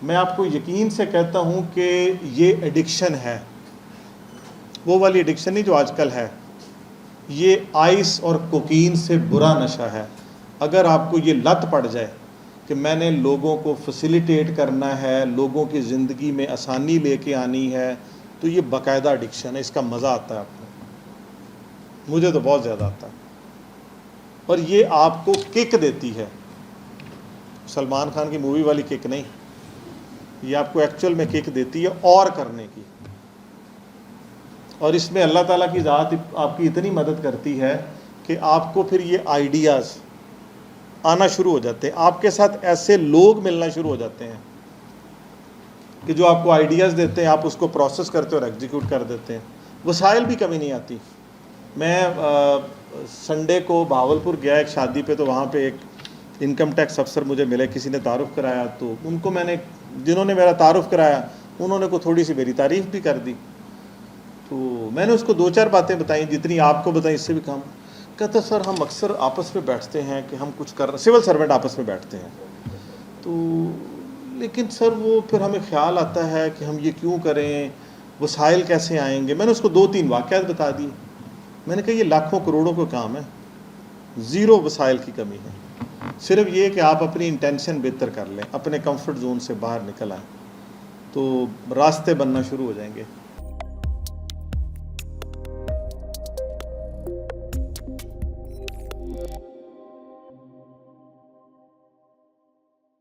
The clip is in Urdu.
میں آپ کو یقین سے کہتا ہوں کہ یہ ایڈکشن ہے، وہ والی ایڈکشن نہیں جو آج کل ہے، یہ آئس اور کوکین سے برا نشہ ہے۔ اگر آپ کو یہ لت پڑ جائے کہ میں نے لوگوں کو فیسیلیٹیٹ کرنا ہے، لوگوں کی زندگی میں آسانی لے کے آنی ہے، تو یہ باقاعدہ ایڈکشن ہے، اس کا مزہ آتا ہے آپ کو، مجھے تو بہت زیادہ آتا ہے، اور یہ آپ کو کک دیتی ہے، سلمان خان کی مووی والی کک نہیں، یہ آپ کو ایکچول میں کک دیتی ہے اور کرنے کی۔ اور اس میں اللہ تعالیٰ کی ذات آپ کی اتنی مدد کرتی ہے کہ آپ کو پھر یہ آئیڈیاز آنا شروع ہو جاتے ہیں، آپ کے ساتھ ایسے لوگ ملنا شروع ہو جاتے ہیں کہ جو آپ کو آئیڈیاز دیتے ہیں، آپ اس کو پروسیس کرتے اور ایگزیکیوٹ کر دیتے ہیں، وسائل بھی کمی نہیں آتی۔ میں سنڈے کو بہاولپور گیا ایک شادی پہ، تو وہاں پہ ایک انکم ٹیکس افسر مجھے ملے، کسی نے تعارف کرایا، تو ان کو میں نے، جنہوں نے میرا تعارف کرایا انہوں نے کو تھوڑی سی میری تعریف بھی کر دی، تو میں نے اس کو 2-4 باتیں بتائیں جتنی آپ کو بتائیں، اس سے بھی کم۔ کہتا سر ہم اکثر آپس میں بیٹھتے ہیں کہ ہم کچھ کر رہے، سول سرونٹ آپس میں بیٹھتے ہیں، تو لیکن سر وہ پھر ہمیں خیال آتا ہے کہ ہم یہ کیوں کریں، وسائل کیسے آئیں گے۔ میں نے اس کو 2-3 واقعات بتا دی، میں نے کہا یہ لاکھوں کروڑوں کا کام ہے، زیرو وسائل کی کمی ہے، صرف یہ کہ آپ اپنی انٹینشن بہتر کر لیں، اپنے کمفرٹ زون سے باہر نکل آئیں، تو راستے بننا شروع ہو جائیں گے۔